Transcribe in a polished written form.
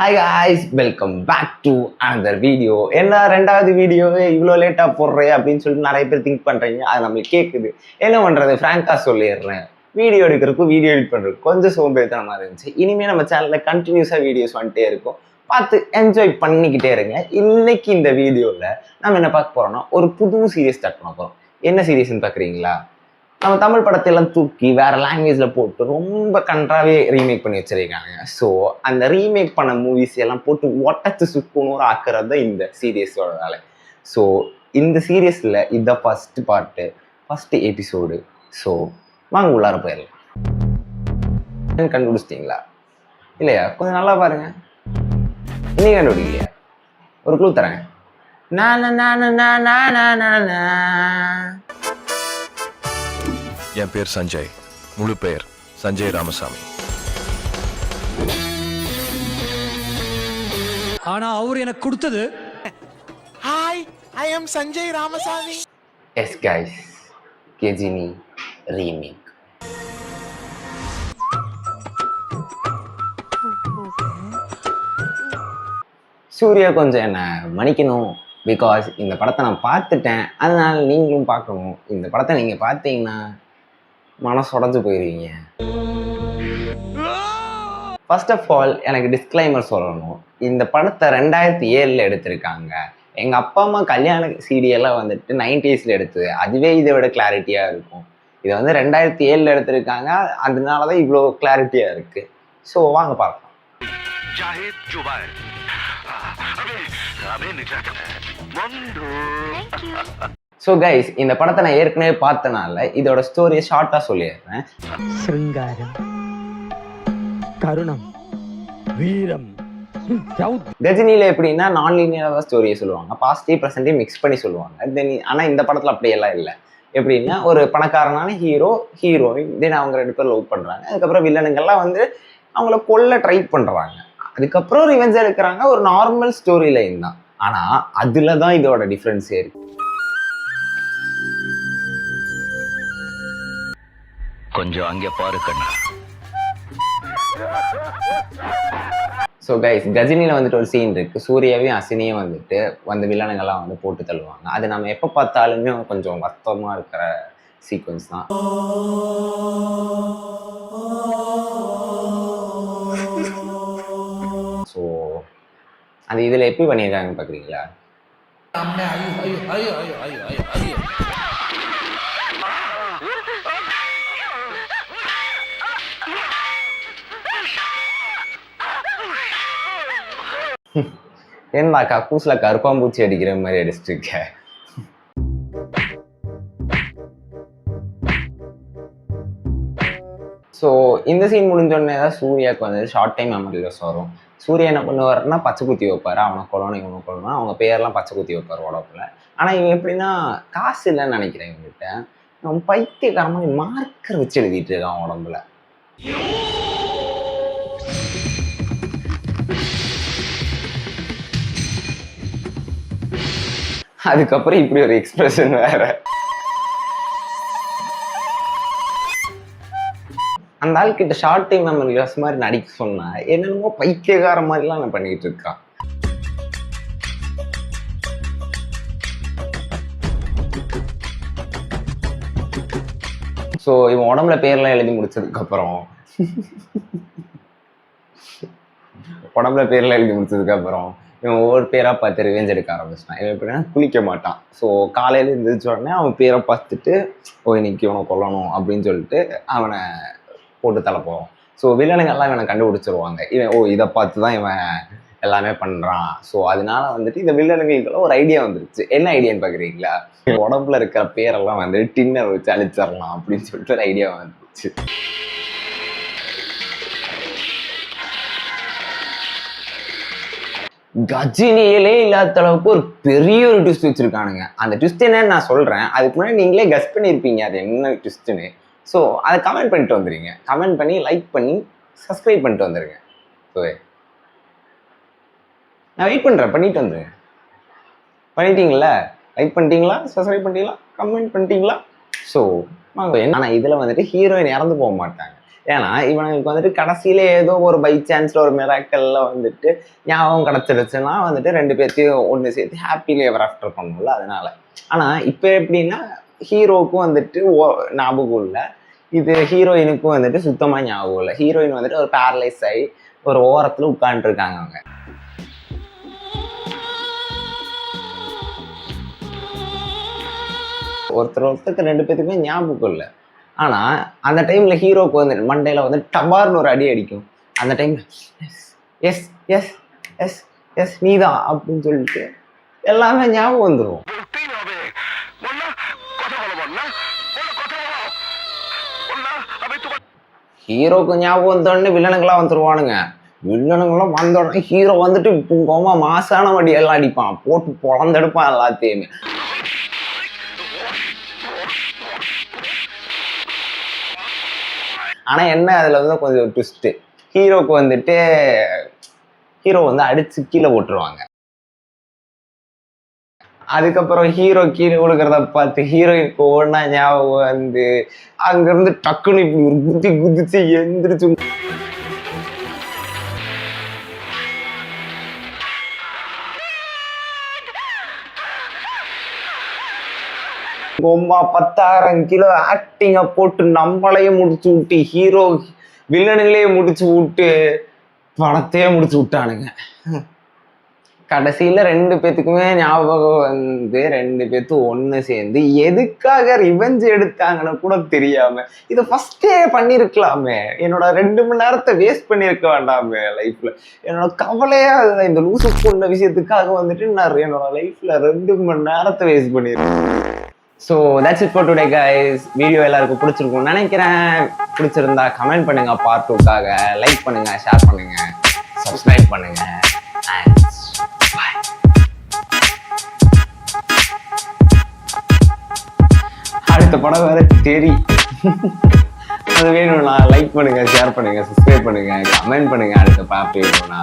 Hi guys, welcome back to another video. என்ன ரெண்டாவது வீடியோவே இவ்வளோ லேட்டாக போடுறேன் அப்படின்னு சொல்லிட்டு நிறைய பேர் திங்க் பண்ணுறீங்க. அது நம்மளுக்கு கேட்குது. என்ன பண்ணுறது, ஃப்ராங்காக சொல்லிடுறேன். வீடியோ எடுக்கிறதுக்கும் வீடியோ எடிட் பண்ணுறதுக்கு கொஞ்சம் சோம்பேறித்தனமாக இருந்துச்சு. இனிமேல் நம்ம சேனலில் கண்டினியூஸாக வீடியோஸ் வந்துட்டே இருக்கும். பார்த்து என்ஜாய் பண்ணிக்கிட்டே இருங்க. இன்னைக்கு இந்த வீடியோவில் நம்ம என்ன பார்க்க போகிறோம்னா, ஒரு புது சீரியஸ் ஸ்டார்ட் பண்ண போகிறோம். என்ன சீரியஸ்ன்னு பார்க்குறீங்களா? நம்ம தமிழ் படத்தையெல்லாம் தூக்கி வேற லாங்குவேஜில் போட்டு ரொம்ப கன்றாவே ரீமேக் பண்ணி வச்சிருக்காங்க. ஸோ அந்த ரீமேக் பண்ண மூவிஸ் எல்லாம் போட்டு ஒட்டச்சு சுக்குனூறு ஆக்குறது தான் இந்த சீரியஸோட வேலை. ஸோ இந்த சீரியஸில் இதுதான் first part, first episode. So வாங்க உள்ளார போயிடலாம். கண்டுபிடிச்சிட்டிங்களா இல்லையா? கொஞ்சம் நல்லா பாருங்க. இன்னும் கண்டுபிடிக்கலையா? ஒரு க்ளூ தரேன். என் பேர் சஞ்சய். முழு பெயர் சஞ்சய் ராமசாமி. ஆனா அவர் எனக்கு கொடுத்தது hi, I am Sanjay Ramasamy. Yes guys, Ghajini remake. Suriya கொஞ்சம் என்ன மன்னிக்கணும், பிகாஸ் இந்த படத்தை நான் பார்த்துட்டேன். அதனால நீங்களும் பார்க்கணும். இந்த படத்தை நீங்கள் பார்த்தீங்கன்னா மனசொடைஞ்சு போயிடுவீங்க. ஃபர்ஸ்ட் ஆஃப் ஆல் எனக்கு டிஸ்க்ளைமர் சொல்லணும். இந்த படத்தை 2007 எடுத்திருக்காங்க. எங்கள் அப்பா அம்மா கல்யாண சீடியெல்லாம் வந்துட்டு 90s எடுத்தது. அதுவே இதை விட கிளாரிட்டியாக இருக்கும். இதை வந்து 2007 எடுத்திருக்காங்க. அதனால தான் இவ்வளோ கிளாரிட்டியாக இருக்குது. ஸோ வாங்க பார்க்கலாம். ஸோ கைஸ், இந்த படத்தை நான் ஏற்கனவே பார்த்தனால இதோட ஸ்டோரியை ஷார்ட்டாக சொல்லிடுறேன். சிருங்காரம், கருணம், வீரம். கஜினியில் எப்படின்னா நான் லீனியராக ஸ்டோரியை சொல்லுவாங்க. பாஸ்டையும் ப்ரெசென்ட்டையும் மிக்ஸ் பண்ணி சொல்லுவாங்க. தென் ஆனால் இந்த படத்தில் அப்படியெல்லாம் இல்லை. எப்படின்னா ஒரு பணக்காரனான ஹீரோயின் தென் அவங்க 2 பேர் லவ் பண்ணுறாங்க. அதுக்கப்புறம் வில்லனுங்கள்லாம் வந்து அவங்கள கொல்ல ட்ரை பண்ணுறாங்க. அதுக்கப்புறம் ரிவெஞ்ச் எடுக்கிறாங்க. ஒரு நார்மல் ஸ்டோரி லைன் தான். ஆனால் அதில் தான் இதோட டிஃப்ரென்ஸே இருக்கு. கொஞ்சம் அங்கே பாரு கண்ணா. ஸோ கைஸ், கஜினியில் வந்துட்டு ஒரு சீன் இருக்குது. சூர்யாவையும் அசினியும் வந்துட்டு அந்த வில்லனுங்கள்லாம் வந்து போட்டு தள்ளுவாங்க. அது நம்ம எப்போ பார்த்தாலுமே கொஞ்சம் வருத்தமாக இருக்கிற சீக்வன்ஸ் தான். ஸோ அந்த இதில் எப்படி பண்ணியிருக்காங்கன்னு பார்க்குறீங்களா? ஏன்னா கக்கூஸ்ல கருப்பாம்பூச்சி அடிக்கிற மாதிரி அடிச்சுட்டு இருக்க. ஸோ இந்த சீன் முடிஞ்சோடனே தான் சூர்யாவுக்கு வந்து ஷார்ட் டைம் மெமரி லாஸ் வரும். சூர்யா என்ன பண்ணுவாருன்னா பச்சை குத்தி வைப்பார். அவனை கொல்லணும் இவனை கொல்லணும், அவங்க பேரெல்லாம் பச்சை குத்தி வைப்பார் உடம்புல. ஆனால் இவன் எப்படின்னா காசு இல்லைன்னு நினைக்கிறேன் இவங்ககிட்ட. அவன் பைத்தியக்காரமாக மார்க்கர் வச்சு எழுதிட்டு இருக்கான் உடம்புல. அதுக்கப்புறம் இப்படி ஒரு எக்ஸ்பிரஷன் வேற. அந்த ஆள் கிட்ட ஷார்ட் டைம் மெமரி லாஸ் மாதிரி நடிக்க சொன்னா என்னென்னமோ பைத்தியக்கார மாதிரிலாம் நான் பண்ணிட்டு இருக்கான். ஸோ இவன் உடம்புல பேர்லாம் எழுதி முடிச்சதுக்கு அப்புறம் இவன் ஒவ்வொரு பேராக பார்த்து ரிவெஞ்ச் எடுக்க ஆரம்பிச்சிட்டான். இவன் எப்படின்னா குளிக்க மாட்டான். ஸோ காலையில் எழுந்திரிச்ச உடனே அவன் பேரை பார்த்துட்டு இன்னைக்கு இவனை கொல்லணும் அப்படின்னு சொல்லிட்டு அவனை போட்டு தலை போவான். ஸோ வில்லனுங்கள்லாம் இவனை கண்டுபிடிச்சிருவாங்க. இவன் இதை பார்த்து தான் இவன் எல்லாமே பண்ணுறான். ஸோ அதனால வந்துட்டு இந்த வில்லனுங்களுக்கெல்லாம் ஒரு ஐடியா வந்துருச்சு. என்ன ஐடியான்னு பார்க்குறீங்களா? உடம்புல இருக்கிற பேரெல்லாம் வந்து டின்னர் வச்சு அழிச்சிடலாம் அப்படின்னு சொல்லிட்டு ஒரு ஐடியா வந்துருச்சு. கஜினியிலே இல்லாத அளவுக்கு ஒரு பெரிய ஒரு ட்விஸ்ட் வச்சிருக்கானுங்க. அந்த ட்விஸ்ட் என்னன்னு நான் சொல்றேன். அதுக்கு முன்னாடி நீங்களே கெஸ் பண்ணியிருப்பீங்க அது என்ன ட்விஸ்ட்னு. ஸோ அதை கமெண்ட் பண்ணிட்டு வந்துடுங்க. கமெண்ட் பண்ணி லைக் பண்ணி சப்ஸ்கிரைப் பண்ணிட்டு வந்துடுங்க. ஸோ நான் வெயிட் பண்ணுறேன், பண்ணிட்டு வந்துடுங்க. பண்ணிட்டீங்களா? லைக் பண்ணிட்டீங்களா? சப்ஸ்கிரைப் பண்ணிட்டீங்களா? கமெண்ட் பண்ணிட்டீங்களா? ஸோ ஆனால் இதில் வந்துட்டு ஹீரோயின் இறந்து போக மாட்டாங்க. ஏன்னா இவனுக்கு வந்துட்டு கடைசியில ஏதோ ஒரு பை சான்ஸ்ல ஒரு மிராக்கல்ல வந்துட்டு ஞாபகம் கிடைச்சிருச்சுன்னா வந்துட்டு ரெண்டு பேர்த்தையும் ஒன்று சேர்த்து ஹாப்பிலி எவர் ஆஃப்டர் பண்ணும்ல, அதனால. ஆனா இப்போ எப்படின்னா ஹீரோவுக்கும் வந்துட்டு ஞாபகம் இல்லை, இது ஹீரோயினுக்கும் வந்துட்டு சுத்தமா ஞாபகம் இல்லை. ஹீரோயின் வந்துட்டு ஒரு பேரலைஸ் ஆகி ஒரு ஓரத்துல உட்காந்துருக்காங்க அவங்க. ஒருத்தருக்கு ரெண்டு பேத்துக்குமே ஞாபகம் இல்லை. ஆனா அந்த டைம்ல ஹீரோக்கு வந்துட்டு மண்டையில வந்து டபார்னு ஒரு அடி அடிக்கும். அந்த டைம்ல எஸ் எஸ் எஸ் எஸ் நீதான் அப்படின்னு சொல்லிட்டு எல்லாமே ஞாபகம் வந்துடும். ஹீரோக்கு ஞாபகம் வந்தோடனே வில்லனுங்களாம் வந்துருவானுங்க. வில்லனுங்களாம் வந்த உடனே ஹீரோ வந்துட்டு கோமா மாசான வடி எல்லாம் அடிப்பான், போட்டு பொழந்தெடுப்பான் எல்லாத்தையுமே. ஆனா என்ன அதுல வந்து கொஞ்சம் ட்விஸ்ட், ஹீரோக்கு வந்துட்டு ஹீரோ வந்து அடிச்சு கீழே போட்டுருவாங்க. அதுக்கப்புறம் ஹீரோ கீழே கொடுக்கறத பார்த்து ஹீரோயினுக்கு ஒவ்வொன்னா ஞாபகம் வந்து அங்க இருந்து டக்குன்னு இப்படி ஒரு குதி குதிச்சு எந்திரிச்சு ரொம்ப 10,000 கிலோ ஆக்டிங்க போட்டு நம்மளையும் முடிச்சு விட்டு ஹீரோ வில்லனுங்களே முடிச்சு விட்டு படத்தையே முடிச்சு விட்டானுங்க. கடைசியில ரெண்டு பேத்துக்குமே ஞாபகம் வந்து ரெண்டு பேர்த்தும் ஒண்ணு சேர்ந்து எதுக்காக ரிவெஞ்ச் எடுத்தாங்கன்னு கூட தெரியாம இதை ஃபர்ஸ்டே பண்ணிருக்கலாமே. என்னோட 2 மணி நேரத்தை வேஸ்ட் பண்ணிருக்க வேண்டாமே லைஃப்ல. என்னோட கவலையா இந்த லூசு கொண்ட விஷயத்துக்காக வந்துட்டு நான் என்னோட லைஃப்ல 2 மணி நேரத்தை வேஸ்ட் பண்ணிருக்கேன். So that's it for today guys. Video எல்லாருக்கும் பிடிச்சிருக்கும்னு நினைக்கிறேன். பிடிச்சிருந்தா கமெண்ட் பண்ணுங்க, பார்ட் 2க்காக லைக் பண்ணுங்க, ஷேர் பண்ணுங்க, சப்ஸ்கிரைப் பண்ணுங்க. அடுத்த படம் வேற தெரி அது வேணும்னா லைக் பண்ணுங்க, ஷேர் பண்ணுங்க, சப்ஸ்கிரைப் பண்ணுங்க, கமெண்ட் பண்ணுங்க. அடுத்த பார்ட் வேணும்னா